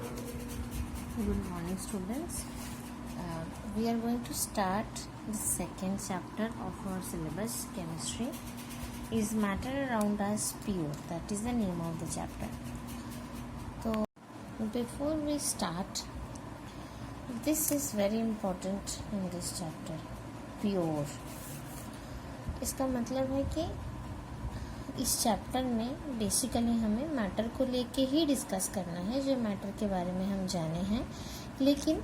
Good morning, students. We are going to start the second chapter of our syllabus, chemistry. Is matter around us pure? That is the name of the chapter. So, before we start, this is very important in this chapter. Pure. इसका मतलब है कि इस chapter में basically हमें matter को लेके ही discuss करना है, जो मैटर के बारे में हम जाने हैं। लेकिन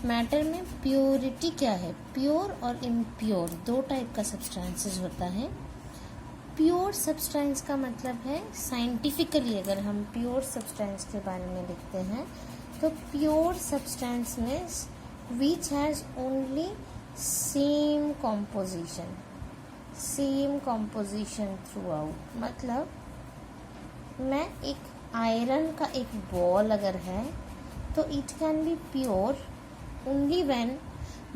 मैटर में प्योरिटी क्या है? प्योर और इम्प्योर दो टाइप का सब्सटेंसेस होता है। प्योर सब्सटेंस का मतलब है, साइंटिफिकली अगर हम प्योर सब्सटेंस के बारे में लिखते हैं तो pure substance means which has only same composition through out. मतलब मैं एक आयरन का एक बॉल अगर है तो it can be pure only when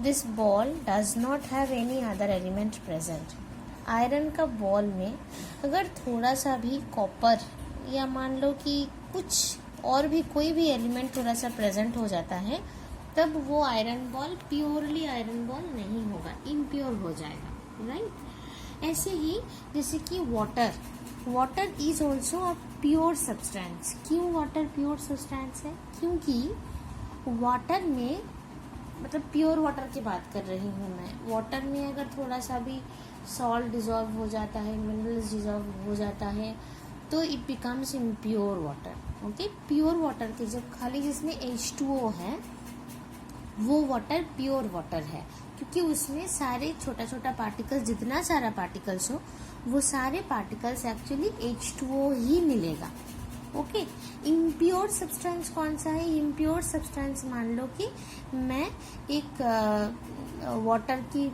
this ball does not have any other element present. Iron का बॉल में अगर थोड़ा सा भी कॉपर या मान लो कि कुछ और भी कोई भी एलिमेंट थोड़ा सा प्रेजेंट हो जाता है, तब वो iron ball purely iron ball नहीं होगा, इम्प्योर हो जाएगा, राइट। ऐसे ही जैसे कि water is also a pure substance. क्यों वाटर प्योर सब्सटेंस है? क्योंकि वाटर में, मतलब प्योर वाटर की बात कर रही हूँ मैं, वाटर में अगर थोड़ा सा भी सॉल्ट डिजॉल्व हो जाता है, मिनरल्स डिजॉल्व हो जाता है, तो it becomes impure water. Okay, pure water के जब खाली जिसमें H2O है वो वाटर प्योर वाटर है, क्योंकि उसमें सारे छोटा छोटा पार्टिकल्स, जितना सारा पार्टिकल्स हो वो सारे पार्टिकल्स एक्चुअली H2O ही मिलेगा। ओके, इम्प्योर सब्सटेंस कौन सा है? इम्प्योर सब्सटेंस मान लो कि मैं एक वाटर की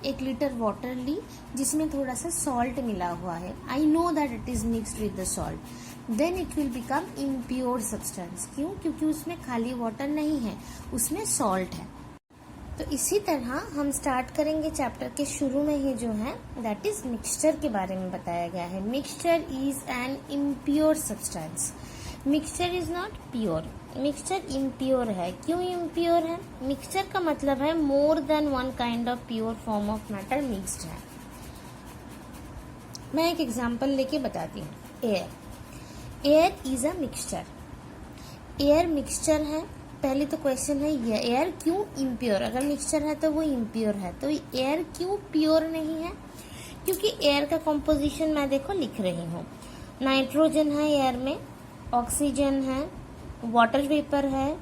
1 लीटर वाटर ली जिसमें थोड़ा सा सॉल्ट मिला हुआ है। I know that it is mixed with the salt, then it will become impure substance. क्यों? क्योंकि उसमें खाली वाटर नहीं है, उसमें सॉल्ट है। तो इसी तरह हम स्टार्ट करेंगे चैप्टर के शुरू में ही जो है दैट इज मिक्सचर के बारे में बताया गया है। Mixture is an impure substance. Mixture is not pure, mixture impure है। क्यों इम्प्योर है? मिक्सचर का मतलब है more than one kind of pure form of matter mixed है। मैं एक एग्जांपल लेके बताती हूँ। Air is a mixture. Air mixture है। पहले तो क्वेश्चन है ये एयर क्यों इम्प्योर? अगर मिक्सचर है तो वो इम्प्योर है, तो एयर क्यों प्योर नहीं है? क्योंकि एयर का कॉम्पोजिशन मैं देखो लिख रही हूँ। नाइट्रोजन है एयर में, ऑक्सीजन है, वाटर वेपर है,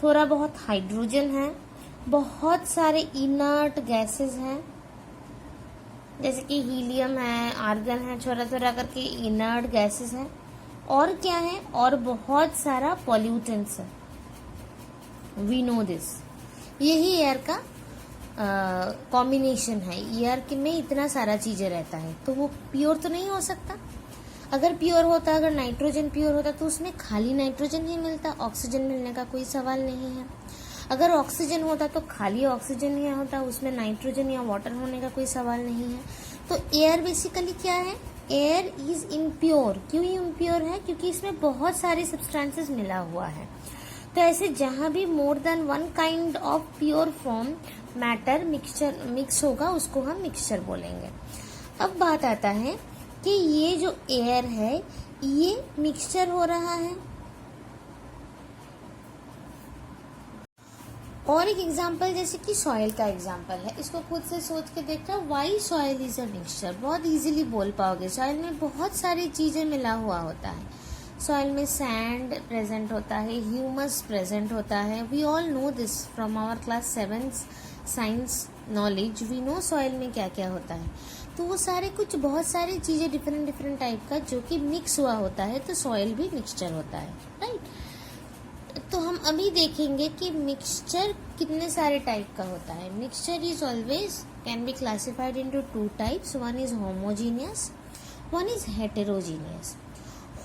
थोड़ा बहुत हाइड्रोजन है, बहुत सारे इनर्ट गैसेस हैं जैसे कि हीलियम है, आर्गन है, थोड़ा थोड़ा करके इनर्ट गैसेस हैं। और क्या है? और बहुत सारा पॉल्यूटेंट्स है। We know this. यही एयर का कॉम्बिनेशन है। एयर में इतना सारा चीजें रहता है, तो वो प्योर तो नहीं हो सकता। अगर प्योर होता, अगर नाइट्रोजन प्योर होता तो उसमें खाली नाइट्रोजन ही मिलता, ऑक्सीजन मिलने का कोई सवाल नहीं है। अगर ऑक्सीजन होता तो खाली ऑक्सीजन ही होता, उसमें नाइट्रोजन या वाटर होने का कोई सवाल नहीं है। तो एयर बेसिकली क्या है? Air is impure. क्यों इम्प्योर है? क्योंकि इसमें बहुत सारे सब्सटेंसेस मिला हुआ है। तो ऐसे जहां भी more than one kind of pure form matter mix होगा उसको हम मिक्सचर बोलेंगे। अब बात आता है कि ये जो एयर है ये मिक्सचर हो रहा है। और एक एग्जांपल जैसे कि सॉइल का एग्जांपल है, इसको खुद से सोच के देखना। Why soil is a mixture? बहुत इजीली बोल पाओगे। सॉइल में बहुत सारी चीजें मिला हुआ होता है। सॉइल में सैंड प्रेजेंट होता है, ह्यूमस प्रेजेंट होता है। We all know this from our class 7 science knowledge. We know soil में क्या क्या होता है। तो वो सारे कुछ बहुत सारी चीजें डिफरेंट टाइप का जो कि मिक्स हुआ होता है, तो सॉइल भी मिक्सचर होता है, राइट। तो हम अभी देखेंगे कि मिक्सचर कितने सारे टाइप का होता है। Mixture is always can be classified into 2 types. One is homogeneous, one is heterogeneous.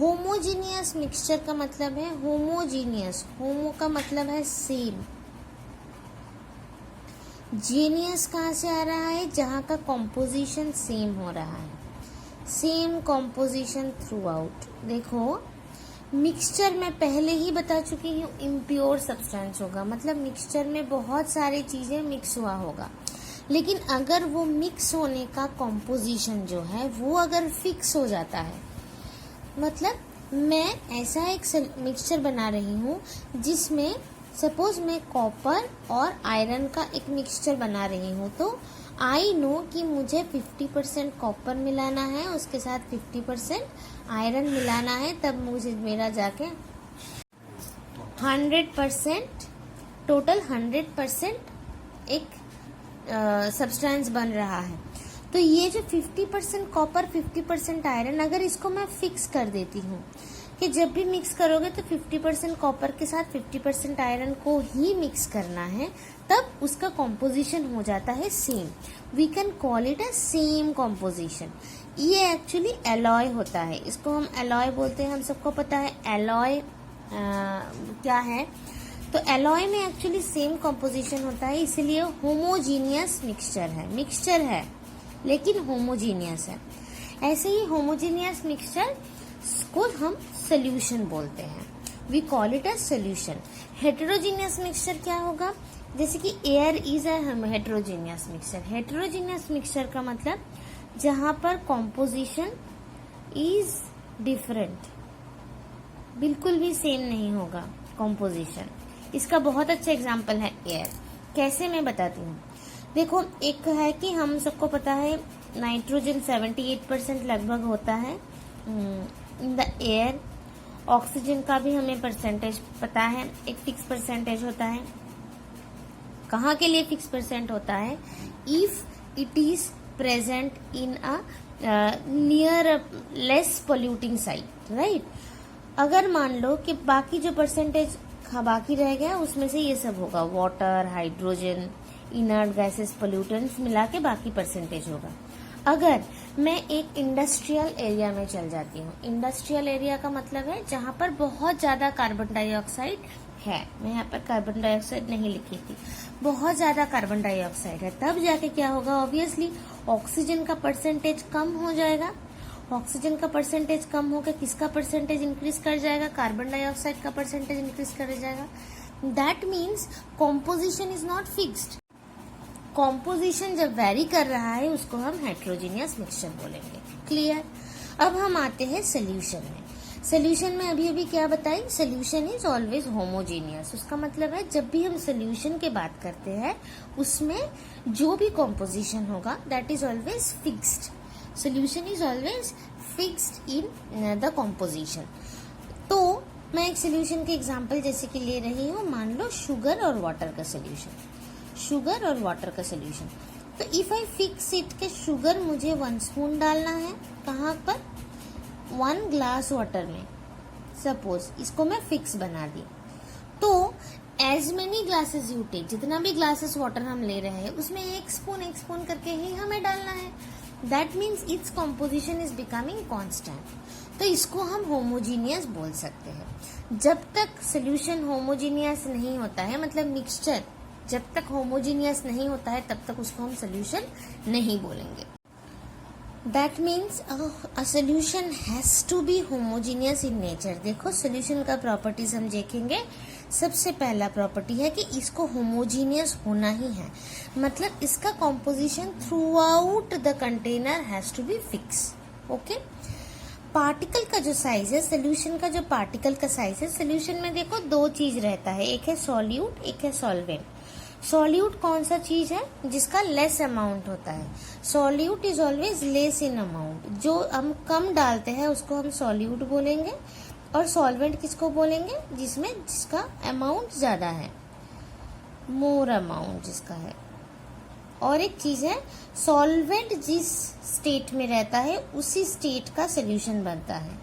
Homogeneous mixture का मतलब है, होमोजीनियस, होमो का मतलब है सेम, जीनियस कहाँ से आ रहा है? जहाँ का कॉम्पोजिशन सेम हो रहा है, सेम कॉम्पोजिशन थ्रू आउट। देखो मिक्सचर मैं पहले ही बता चुकी हूँ इम्प्योर सब्सटेंस होगा, मतलब मिक्सचर में बहुत सारी चीज़ें मिक्स हुआ होगा। लेकिन अगर वो मिक्स होने का कॉम्पोजिशन जो है वो अगर फिक्स हो जाता है, मतलब मैं ऐसा एक मिक्सचर बना रही हूँ जिसमें सपोज मैं कॉपर और आयरन का एक मिक्सचर बना रही हूँ, तो आई नो कि मुझे 50% कॉपर मिलाना है, उसके साथ 50% आयरन मिलाना है, तब मुझे मेरा जाके 100% टोटल 100% एक सब्सटेंस बन रहा है। तो ये जो 50% कॉपर 50% आयरन, अगर इसको मैं फिक्स कर देती हूँ कि जब भी मिक्स करोगे तो 50% कॉपर के साथ 50% आयरन को ही मिक्स करना है, तब उसका कॉम्पोजिशन हो जाता है same. We can call it a same composition. ये एक्चुअली एलॉय होता है, इसको हम एलॉय बोलते हैं, हम सबको पता है एलॉय क्या है। तो एलॉय में एक्चुअली सेम कॉम्पोजिशन होता है, इसलिए होमोजीनियस मिक्सचर है लेकिन होमोजीनियस है। ऐसे ही होमोजीनियस मिक्सचर को हम सोल्यूशन बोलते हैं, we call it a solution. Heterogeneous mixture क्या होगा, जैसे कि air is a heterogeneous mixture. Heterogeneous mixture का मतलब जहां पर कॉम्पोजिशन इज डिफरेंट, बिल्कुल भी सेम नहीं होगा कॉम्पोजिशन। इसका बहुत अच्छा एग्जाम्पल है एयर। कैसे, मैं बताती हूँ। देखो, एक है कि हम सबको पता है नाइट्रोजन 78% लगभग होता है इन द एयर। ऑक्सीजन का भी हमें परसेंटेज पता है, एक फिक्स परसेंटेज होता है। कहाँ के लिए फिक्स परसेंट होता है, if it is present in a near less polluting site, right. अगर मान लो कि बाकी जो परसेंटेज बाकी रह गया उसमें से ये सब होगा, water, hydrogen, inert gases, pollutants मिला के बाकी परसेंटेज होगा। अगर मैं एक इंडस्ट्रियल एरिया में चल जाती हूँ, इंडस्ट्रियल एरिया का मतलब है जहाँ पर बहुत ज्यादा कार्बन डाइऑक्साइड है, मैं यहाँ पर कार्बन डाइऑक्साइड नहीं लिखी थी, बहुत ज्यादा कार्बन डाइऑक्साइड है, तब जाके क्या होगा, ऑब्वियसली ऑक्सीजन का परसेंटेज कम हो जाएगा। ऑक्सीजन का परसेंटेज कम होकर किसका परसेंटेज इंक्रीज कर जाएगा, कार्बन डाइऑक्साइड का परसेंटेज इंक्रीज कर जाएगा। That means composition is not fixed. Composition जब वेरी कर रहा है उसको हम हेटेरोजीनियस मिक्सचर बोलेंगे। क्लियर। अब हम आते हैं सोल्यूशन में। सोल्यूशन में अभी अभी क्या बताई, सोल्यूशन इज ऑलवेज होमोजीनियस। उसका मतलब है जब भी हम सोल्यूशन की बात करते हैं उसमें जो भी कॉम्पोजिशन होगा that is always fixed. Solution is always fixed in the composition. तो मैं एक सोल्यूशन के एग्जांपल जैसे कि ले रही हूँ, मान लो शुगर और वाटर का सोल्यूशन, शुगर और वाटर का सोल्यूशन। तो इफ आई फिक्स इट के शुगर मुझे 1 स्पून डालना है, कहाँ पर, 1 ग्लास वाटर में। सपोज इसको मैं फिक्स बना दी, तो as many glasses you take, जितना भी ग्लासेस वाटर हम ले रहे हैं उसमें 1 स्पून करके ही हमें डालना है। That means its composition is becoming constant. तो इसको हम होमोजीनियस बोल सकते हैं। जब तक सोल्यूशन होमोजीनियस नहीं होता है, मतलब मिक्सचर जब तक होमोजीनियस नहीं होता है तब तक उसको हम सोल्यूशन नहीं बोलेंगे। That means a solution has to be homogeneous in nature. देखो, सोल्यूशन का प्रॉपर्टीज हम देखेंगे। सबसे पहला प्रॉपर्टी है कि इसको होमोजीनियस होना ही है, मतलब इसका composition throughout the container has to be fix. Okay. Particle का जो साइज है, सोल्यूशन का जो पार्टिकल का साइज है, सोल्यूशन में देखो 2 चीज रहता है, एक है सॉल्यूट, एक है सॉल्वेंट। सॉल्यूट कौन सा चीज है, जिसका लेस अमाउंट होता है। Solute is always less in amount. जो हम कम डालते हैं उसको हम सॉल्यूट बोलेंगे, और सॉल्वेंट किसको बोलेंगे, जिसका अमाउंट ज्यादा है, मोर अमाउंट जिसका है। और एक चीज है, सॉल्वेंट जिस स्टेट में रहता है उसी स्टेट का सोल्यूशन बनता है।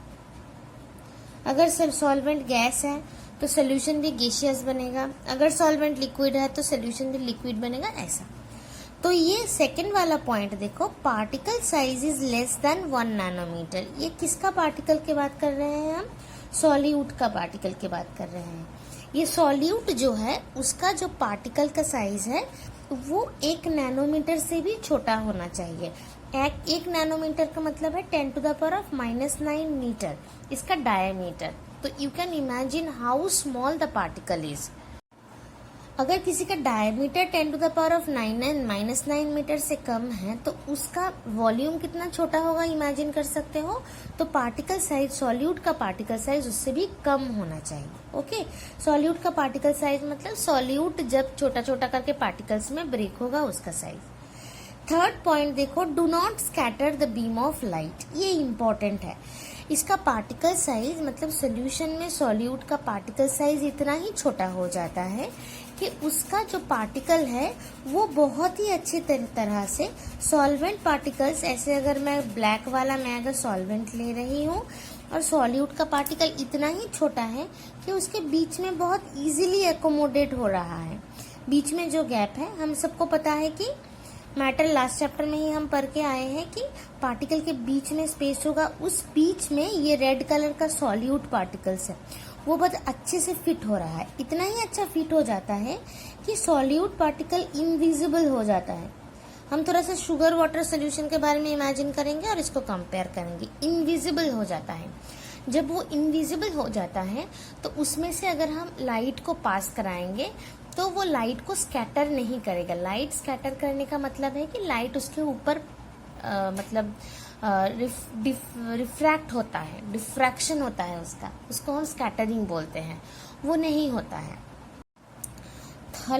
अगर सॉल्वेंट गैस है तो सोल्यूशन भी गैसियस बनेगा, अगर सॉल्वेंट लिक्विड है तो सोल्यूशन भी लिक्विड बनेगा, ऐसा। तो ये सेकंड वाला पॉइंट देखो, particle size is less than 1 nanometre. ये किसका पार्टिकल की बात कर रहे हैं हम, सॉल्यूट का पार्टिकल की बात कर रहे हैं। ये सॉल्यूट जो है उसका जो पार्टिकल का साइज है वो 1 नैनोमीटर से भी छोटा होना चाहिए। 1 नैनोमीटर का मतलब है 10⁻⁻⁹ मीटर इसका डायमीटर। तो you can imagine how small the particle is. अगर किसी का डायमीटर 10⁻⁹ मीटर से कम है तो उसका वॉल्यूम कितना छोटा होगा इमेजिन कर सकते हो। तो पार्टिकल साइज, सॉल्यूट का पार्टिकल साइज उससे भी कम होना चाहिए। ओके, सॉल्यूट का पार्टिकल साइज मतलब सॉल्यूट जब छोटा छोटा करके पार्टिकल्स में ब्रेक होगा उसका साइज। थर्ड पॉइंट देखो, do not scatter the beam of light. ये इंपॉर्टेंट है। इसका पार्टिकल साइज मतलब सोल्यूशन में सॉल्यूट का पार्टिकल साइज इतना ही छोटा हो जाता है कि उसका जो पार्टिकल है वो बहुत ही अच्छे तरह से सॉल्वेंट पार्टिकल्स, ऐसे अगर मैं ब्लैक वाला मैं अगर सॉल्वेंट ले रही हूँ और सॉल्यूट का पार्टिकल इतना ही छोटा है कि उसके बीच में बहुत इजीली एकोमोडेट हो रहा है। बीच में जो गैप है, हम सबको पता है कि मैटर लास्ट चैप्टर में ही हम पढ़ के आए हैं कि पार्टिकल के बीच में स्पेस होगा, उस बीच में ये रेड कलर का सॉल्यूट पार्टिकल्स है वो बहुत अच्छे से फिट हो रहा है। इतना ही अच्छा फिट हो जाता है कि सॉल्यूट पार्टिकल इनविजिबल हो जाता है। हम थोड़ा सा शुगर वाटर सोल्यूशन के बारे में इमेजिन करेंगे और इसको कंपेयर करेंगे। इनविजिबल हो जाता है। जब वो इनविजिबल हो जाता है तो उसमें से अगर हम लाइट को पास कराएंगे तो वो लाइट को स्कैटर नहीं करेगा। लाइट स्कैटर करने का मतलब है कि लाइट उसके ऊपर मतलब रिफ्रैक्ट होता है, डिफ्रैक्शन होता है उसको हम स्कैटरिंग बोलते हैं, वो नहीं होता है।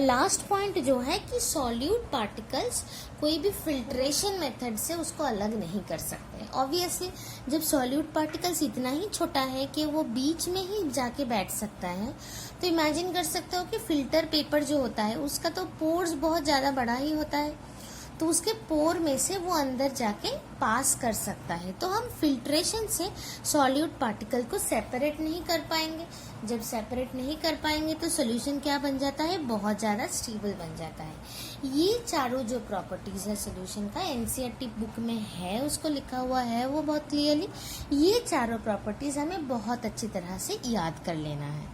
लास्ट पॉइंट जो है कि सॉल्यूट पार्टिकल्स कोई भी फिल्ट्रेशन मेथड से उसको अलग नहीं कर सकते। ऑब्वियसली जब सॉल्यूट पार्टिकल्स इतना ही छोटा है कि वो बीच में ही जाके बैठ सकता है तो इमेजिन कर सकते हो कि फिल्टर पेपर जो होता है उसका तो पोर्स बहुत ज़्यादा बड़ा ही होता है, तो उसके पोर में से वो अंदर जाके पास कर सकता है। तो हम फिल्ट्रेशन से सॉल्यूट पार्टिकल को सेपरेट नहीं कर पाएंगे। जब सेपरेट नहीं कर पाएंगे तो सोल्यूशन क्या बन जाता है, बहुत ज़्यादा स्टेबल बन जाता है। ये चारों जो प्रॉपर्टीज है सोल्यूशन का, एनसीईआरटी बुक में है, उसको लिखा हुआ है वो बहुत क्लियरली। ये चारों प्रॉपर्टीज हमें बहुत अच्छी तरह से याद कर लेना है।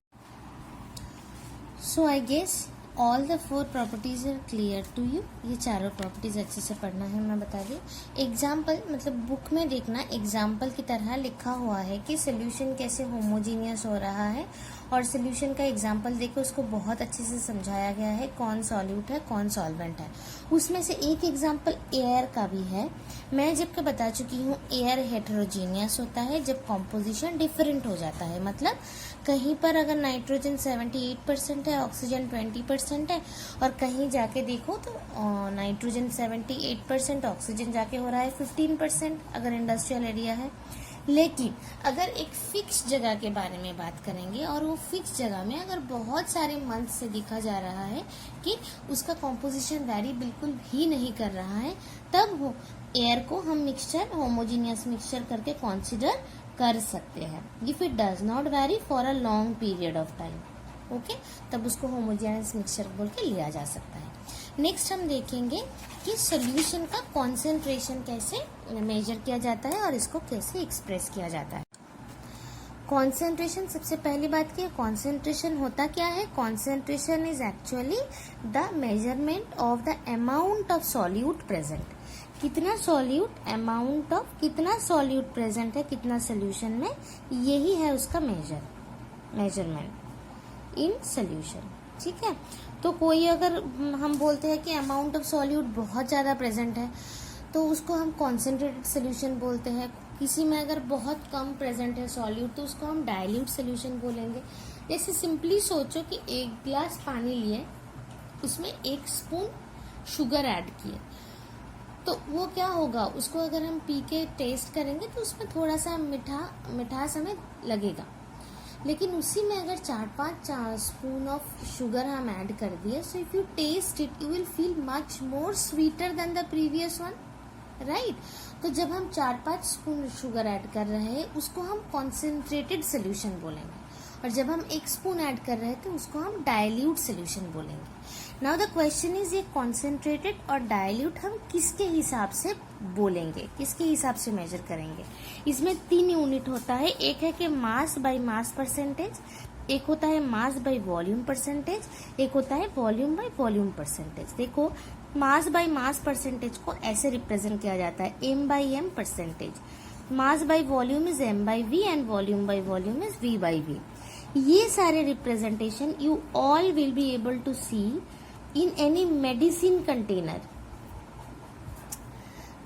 So I guess all the 4 properties are clear to you. ये चारों प्रॉपर्टीज अच्छे से पढ़ना है, मैं बता दी। एग्जाम्पल मतलब बुक में देखना, एग्जाम्पल की तरह लिखा हुआ है कि सोल्यूशन कैसे होमोजीनियस हो रहा है और सोल्यूशन का एग्जाम्पल देखो, उसको बहुत अच्छे से समझाया गया है कौन सॉल्यूट है कौन सॉल्वेंट है। उसमें से एक एग्जाम्पल एयर का भी है। मैं जबकि बता चुकी हूँ एयर हेटेरोजीनियस होता है जब कॉम्पोजिशन डिफरेंट हो जाता है। मतलब कहीं पर अगर नाइट्रोजन 78% है, ऑक्सीजन 20% है, और कहीं जाके देखो तो नाइट्रोजन 78%, ऑक्सीजन जाके हो रहा है 15% अगर इंडस्ट्रियल एरिया है। लेकिन अगर एक फिक्स जगह के बारे में बात करेंगे और वो फिक्स जगह में अगर बहुत सारे मंथ से देखा जा रहा है कि उसका कॉम्पोजिशन वैरी बिल्कुल भी नहीं कर रहा है, तब वो एयर को हम मिक्सचर, होमोजीनियस मिक्सचर करके कंसीडर कर सकते हैं। If it does not very for a long period of time, okay, तब उसको होमोजेनियस मिक्सचर बोल के लिया जा सकता है। नेक्स्ट हम देखेंगे कि सोल्यूशन का कॉन्सेंट्रेशन कैसे मेजर किया जाता है और इसको कैसे एक्सप्रेस किया जाता है। कॉन्सेंट्रेशन, सबसे पहली बात की कॉन्सेंट्रेशन होता क्या है। Concentration is actually the measurement of the amount of solute present. कितना सॉल्यूट, अमाउंट ऑफ कितना सॉल्यूट प्रेजेंट है कितना सोल्यूशन में, यही है उसका मेजरमेंट इन सोल्यूशन। ठीक है, तो कोई अगर हम बोलते हैं कि अमाउंट ऑफ सॉल्यूट बहुत ज़्यादा प्रेजेंट है तो उसको हम कॉन्सेंट्रेटेड सोल्यूशन बोलते हैं। किसी में अगर बहुत कम प्रेजेंट है सॉल्यूट तो उसको हम डाइल्यूट सोल्यूशन बोलेंगे। जैसे सिंपली सोचो कि एक गिलास पानी लिए, उसमें 1 स्पून शुगर ऐड किए, तो वो क्या होगा, उसको अगर हम पी के टेस्ट करेंगे तो उसमें थोड़ा सा मिठास हमें लगेगा। लेकिन उसी में अगर 4-5 स्पून ऑफ शुगर हम ऐड कर दिए, so if you taste it you will feel much more sweeter than the previous one, right. तो जब हम 4-5 स्पून शुगर ऐड कर रहे हैं उसको हम कॉन्सेंट्रेटेड सोल्यूशन बोलेंगे, और जब हम 1 स्पून ऐड कर रहे हैं तो उसको हम डाइल्यूट सोल्यूशन बोलेंगे। नाउ द क्वेश्चन इज, ये कॉन्सेंट्रेटेड और डाइल्यूट हम किसके हिसाब से बोलेंगे, किसके हिसाब से मेजर करेंगे। इसमें 3 यूनिट होता है। एक है कि मास बाय मास परसेंटेज, एक होता है मास बाय वॉल्यूम परसेंटेज, एक होता है वॉल्यूम बाय वॉल्यूम परसेंटेज। देखो मास बाय मास परसेंटेज को ऐसे रिप्रेजेंट किया जाता है m/m percentage. Mass by volume is m by v and volume by volume is v by v. ये सारे representation you all will be able to see in any medicine container.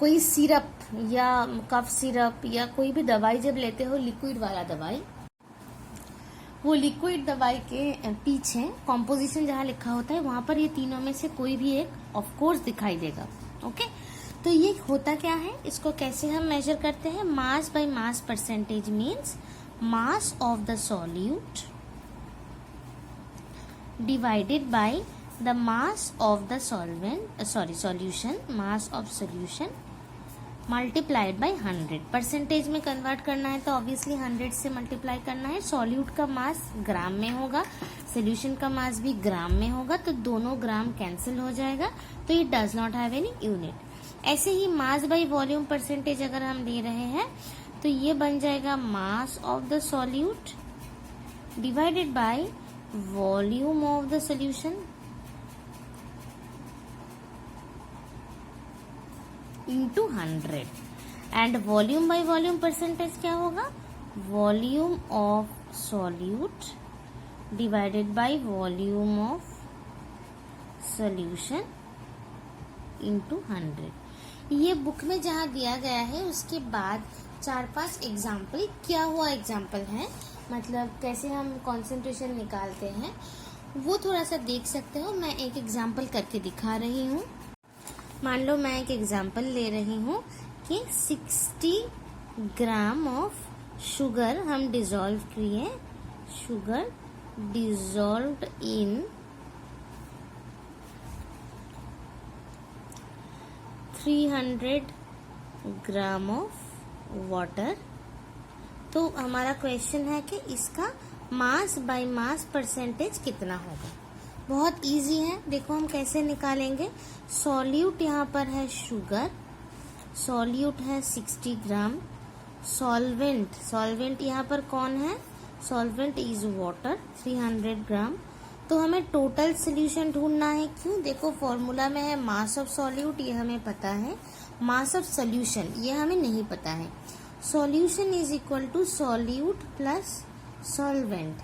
कोई syrup या cough syrup या कोई भी दवाई जब लेते हो, लिक्विड वाला दवाई, वो लिक्विड दवाई के पीछे कॉम्पोजिशन जहाँ लिखा होता है वहां पर ये तीनों में से कोई भी एक ऑफ कोर्स दिखाई देगा. ओके, तो ये होता क्या है, इसको कैसे हम मेजर करते हैं. Mass by mass percentage means mass of the solute divided by the mass of the solution, mass of solution multiplied by 100. Percentage में कन्वर्ट करना है तो ऑब्वियसली 100 से मल्टीप्लाई करना है. सॉल्यूट का मास ग्राम में होगा, सोल्यूशन का मास भी ग्राम में होगा, तो दोनों ग्राम कैंसिल हो जाएगा, तो it does not have any unit. ऐसे ही मास बाय वॉल्यूम परसेंटेज अगर हम ले रहे हैं तो ये बन जाएगा mass of the solute divided by volume of the solution into 100. And volume by volume percentage क्या होगा, volume of solute divided by volume of solution into 100. ये बुक में जहाँ दिया गया है उसके बाद 4-5 एग्जाम्पल, क्या हुआ एग्जाम्पल है, मतलब कैसे हम कंसंट्रेशन निकालते हैं, वो थोड़ा सा देख सकते हो. मैं एक एग्जाम्पल करके दिखा रही हूँ. मान लो मैं एक एग्जाम्पल ले रही हूँ कि 60 ग्राम ऑफ शुगर हम डिजोल्व किए, sugar dissolved in 300 gram of water. तो हमारा क्वेश्चन है कि इसका मास बाय मास परसेंटेज कितना होगा. बहुत इजी है, देखो हम कैसे निकालेंगे. सॉल्यूट यहाँ पर है शुगर, सॉल्यूट है 60 ग्राम, सॉल्वेंट यहाँ पर कौन है, सॉल्वेंट इज वाटर 300 ग्राम. तो हमें टोटल सोल्यूशन ढूंढना है. क्यों, देखो फॉर्मूला में है मास ऑफ सॉल्यूट, ये हमें पता है, मास ऑफ सोल्यूशन ये हमें नहीं पता है. Solution is equal to solute plus solvent,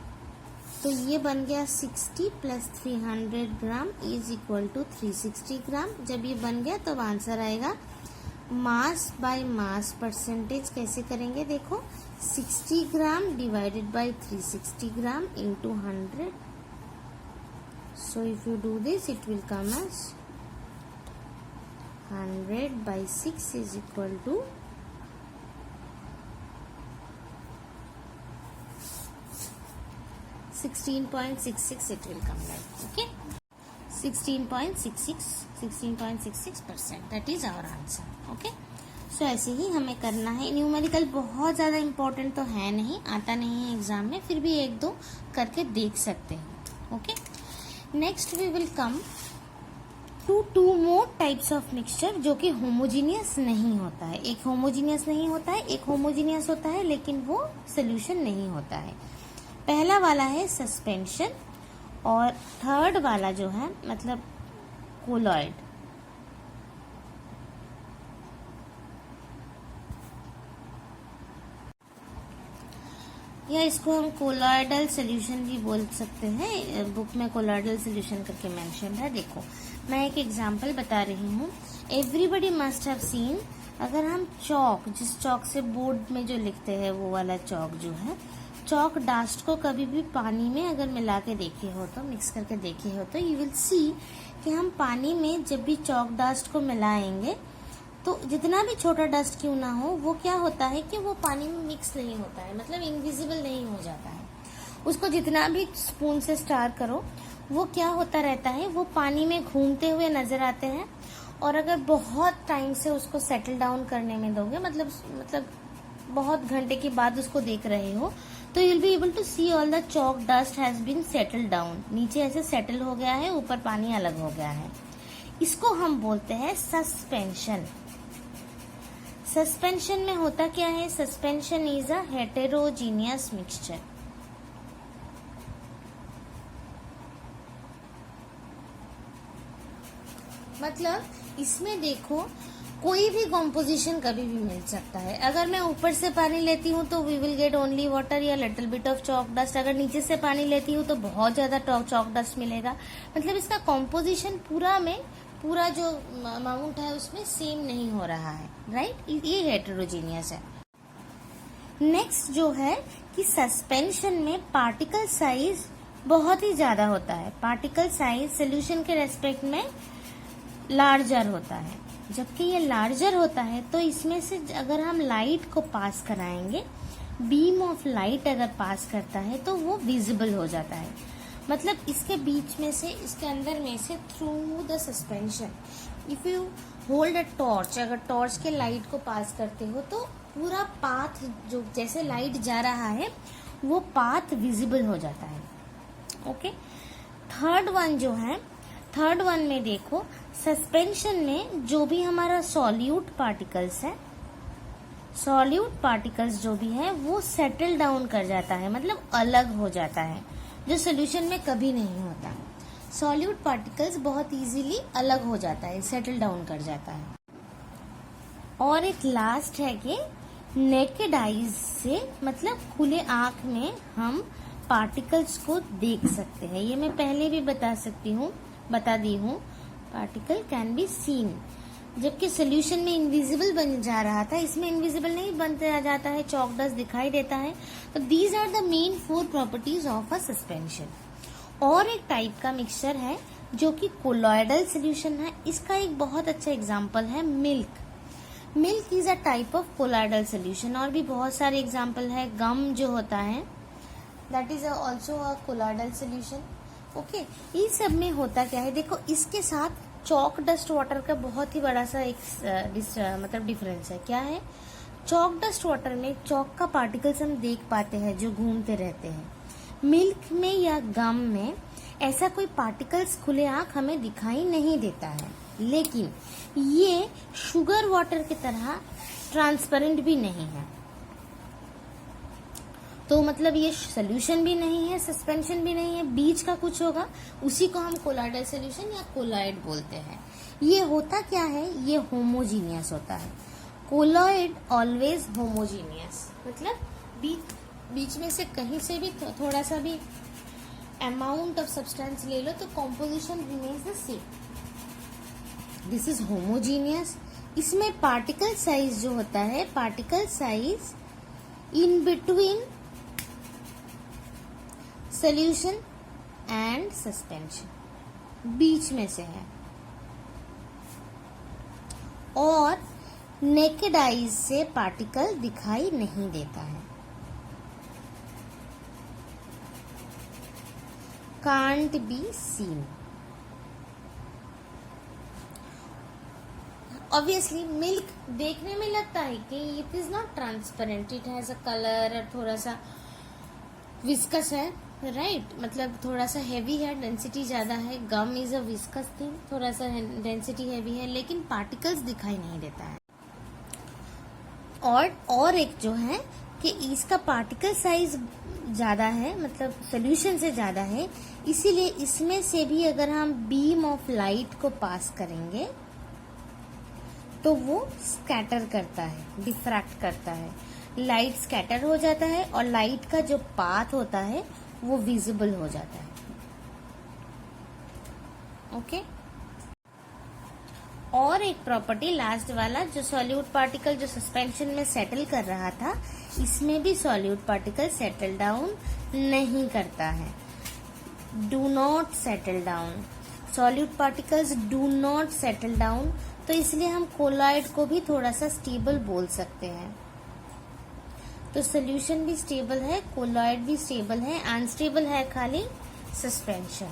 तो ये बन गया 60 plus 300 gram is equal to 360 gram. जब ये बन गया तब आंसर आएगा. मास बाय मास परसेंटेज कैसे करेंगे, देखो 60 gram divided by 360 gram into 100. So if you do this it will come as 100 by 6 is equal to 16.66. It will come like, okay, 16.66%. That is our answer. Okay, so ऐसे ही हमें करना है. Numerical बहुत ज़्यादा important तो है नहीं, आता नहीं है एग्जाम में, फिर भी 1-2 करके देख सकते हैं. Okay, next we will come to 2 more types of mixture जो कि होमोजीनियस नहीं होता है. एक होमोजीनियस नहीं होता है, एक होमोजीनियस होता है लेकिन वो सोल्यूशन नहीं होता है. पहला वाला है सस्पेंशन और थर्ड वाला जो है मतलब कोलॉइड. या इसको हम कोलॉइडल सोल्यूशन भी बोल सकते हैं. बुक में कोलॉइडल सोल्यूशन करके मेंशन है. देखो मैं एक एग्जांपल बता रही हूँ. एवरीबडी मस्ट हैव सीन, अगर हम चौक, जिस चौक से बोर्ड में जो लिखते हैं वो वाला चौक जो है, चौक डास्ट को कभी भी पानी में अगर मिला के देखे हो तो, मिक्स करके देखे हो तो यू विल सी कि हम पानी में जब भी चौक डास्ट को मिलाएंगे तो जितना भी छोटा डस्ट क्यों ना हो वो क्या होता है कि वो पानी में मिक्स नहीं होता है, मतलब इनविजिबल नहीं हो जाता है. उसको जितना भी स्पून से स्टार करो वो क्या होता रहता है, वो पानी में घूमते हुए नजर आते हैं. और अगर बहुत टाइम से उसको सेटल डाउन करने में दोगे, मतलब बहुत घंटे के बाद उसको देख रहे हो, तो you will be able to see all the chalk dust has been settle down. नीचे ऐसे सेटल हो गया है, ऊपर पानी अलग हो गया है. इसको हम बोलते हैं सस्पेंशन. सस्पेंशन में होता क्या है, suspension is a heterogeneous mixture. मतलब इसमें देखो कोई भी कॉम्पोजिशन कभी भी मिल सकता है। अगर मैं ऊपर से पानी लेती हूँ तो we will get only water या little bit of chalk dust. अगर नीचे से पानी लेती हूँ तो बहुत ज्यादा चॉक डस्ट मिलेगा। मतलब इसका कॉम्पोजिशन पूरा जो अमाउंट है उसमें सेम नहीं हो रहा है, राइट। ये हेटेरोजीनियस है। नेक्स्ट जो है कि सस्पेंशन में पार्टिकल साइज बहुत ही ज्यादा होता है। पार्टिकल साइज सोल्यूशन के रेस्पेक्ट में लार्जर होता है। जबकि ये लार्जर होता है तो इसमें से अगर हम लाइट को पास कराएंगे, बीम ऑफ लाइट अगर पास करता है तो वो विजिबल हो जाता है। मतलब इसके बीच में से, इसके अंदर में से through the suspension if you hold a torch, अगर टॉर्च के लाइट को पास करते हो तो पूरा पाथ जो जैसे लाइट जा रहा है वो पाथ विजिबल हो जाता है। ओके। थर्ड वन में देखो, सस्पेंशन में जो भी हमारा सॉल्यूट पार्टिकल्स है, सॉल्यूट पार्टिकल्स जो भी है वो सेटल डाउन कर जाता है, मतलब अलग हो जाता है, जो सोल्यूशन में कभी नहीं होता। सॉल्यूट पार्टिकल्स बहुत इजीली अलग हो जाता है, सेटल डाउन कर जाता है। और एक लास्ट है कि नेकेड आईज से, मतलब खुले आंख में हम पार्टिकल्स को देख सकते हैं। ये मैं पहले भी बता दी हूँ। Particle can be seen. जबकि सोल्यूशन में इनविजिबल बन जा रहा था, इसमें इनविजिबल नहीं बनते जाता है, चॉक डस्ट दिखाई देता है। तो these are the main 4 properties of a suspension. और एक टाइप का मिक्सचर है जो कि कोलॉइडल सोल्यूशन है। इसका एक बहुत अच्छा एग्जाम्पल है milk. Milk is a type of colloidal solution. और भी बहुत सारे एग्जाम्पल है। गम जो होता है that is also a colloidal solution. Okay. इस सब में होता क्या है, देखो इसके साथ चॉक डस्ट वाटर का बहुत ही बड़ा सा एक मतलब डिफरेंस है। क्या है, चॉक डस्ट वाटर में चॉक का पार्टिकल्स हम देख पाते हैं जो घूमते रहते हैं। मिल्क में या गम में ऐसा कोई पार्टिकल्स खुले आंख हमें दिखाई नहीं देता है। लेकिन ये शुगर वाटर की तरह ट्रांसपेरेंट भी नहीं है। तो मतलब ये सोल्यूशन भी नहीं है, सस्पेंशन भी नहीं है, बीच का कुछ होगा, उसी को हम कोलॉइडल सोल्यूशन या कोलॉइड बोलते हैं। ये होता क्या है, ये होमोजीनियस होता है। कोलॉइड ऑलवेज होमोजीनियस, मतलब बीच में से कहीं से भी थोड़ा सा भी अमाउंट ऑफ सब्सटेंस ले लो तो composition remains the same. This is homogeneous. इसमें पार्टिकल साइज जो होता है, particle size in between solution and suspension, बीच में से है। और नेकेड आईज से पार्टिकल दिखाई नहीं देता है। Can't be seen. Obviously milk देखने में लगता है कि it is not transparent, it has a colour और थोड़ा सा विस्कस है, राइट। मतलब थोड़ा सा हैवी है, डेंसिटी ज्यादा है। गम इज अ विस्कस थिंग, थोड़ा सा डेंसिटी हैवी है, लेकिन पार्टिकल्स दिखाई नहीं देता है। और एक जो है कि इसका पार्टिकल साइज ज्यादा है, मतलब सोल्यूशन से ज्यादा है, इसीलिए इसमें से भी अगर हम बीम ऑफ लाइट को पास करेंगे तो वो स्कैटर करता है, डिफ्रैक्ट करता है, लाइट स्कैटर हो जाता है और लाइट का जो पाथ होता है वो विजिबल हो जाता है। ओके। और एक प्रॉपर्टी लास्ट वाला, जो सॉल्यूट पार्टिकल जो सस्पेंशन में सेटल कर रहा था, इसमें भी सॉल्यूट पार्टिकल सेटल डाउन नहीं करता है। Do not settle down, solute particles do not settle down. तो इसलिए हम कोलॉइड को भी थोड़ा सा स्टेबल बोल सकते हैं। तो सोल्यूशन भी स्टेबल है, कोलॉइड भी स्टेबल है, अनस्टेबल है खाली सस्पेंशन,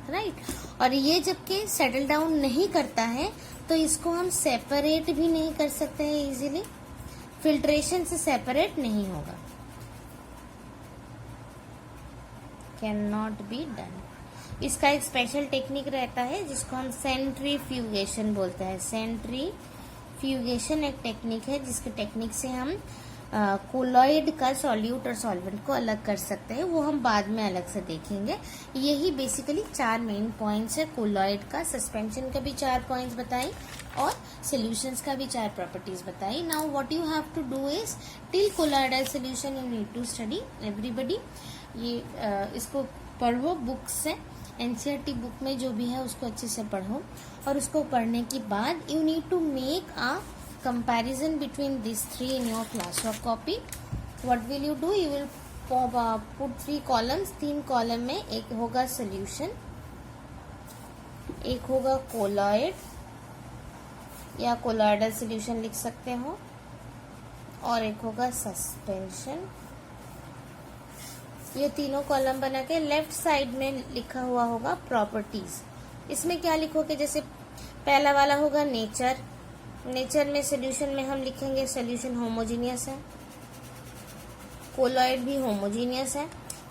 राइट। और ये जबकि सेटल डाउन नहीं करता है तो इसको हम सेपरेट भी नहीं कर सकते हैं इजीली, फिल्ट्रेशन से सेपरेट नहीं होगा, कैन नॉट बी डन। इसका एक स्पेशल टेक्निक रहता है जिसको हम सेंट्रीफ्यूगेशन बोलते हैं। सेंट्रीफ्यूगेशन एक टेक्निक है जिसके टेक्निक से हम कोलॉइड का सॉल्यूट और सॉल्वेंट को अलग कर सकते हैं, वो हम बाद में अलग से देखेंगे। यही बेसिकली 4 मेन पॉइंट्स है कोलॉइड का। सस्पेंशन का भी 4 पॉइंट्स बताई और सॉल्यूशंस का भी 4 प्रॉपर्टीज बताई। Now what you have to do is till colloidal solution you need to study everybody. ये इसको पढ़ो बुक से, एनसीईआरटी बुक में जो भी है उसको अच्छे से पढ़ो, और उसको पढ़ने के बाद you need to make a comparison between these 3 in your classwork copy. What will you do? You will put 3 columns. 3 column में एक होगा solution, एक होगा colloid या colloidal solution लिख सकते हो, और एक होगा suspension। ये तीनों कॉलम बना के लेफ्ट साइड में लिखा हुआ होगा प्रॉपर्टीज। इसमें क्या लिखोगे, जैसे पहला वाला होगा नेचर। नेचर में सोल्यूशन में हम लिखेंगे सोल्यूशन होमोजीनियस है, कोलॉइड भी होमोजीनियस है,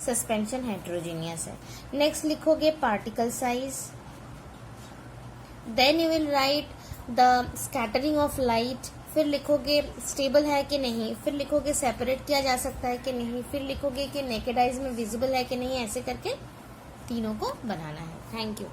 सस्पेंशन हेट्रोजीनियस है। नेक्स्ट लिखोगे particle size, then you will write the scattering of light, फिर लिखोगे स्टेबल है कि नहीं, फिर लिखोगे सेपरेट किया जा सकता है कि नहीं, फिर लिखोगे कि नेकेड आइज में विजिबल है कि नहीं। ऐसे करके तीनों को बनाना है। Thank you.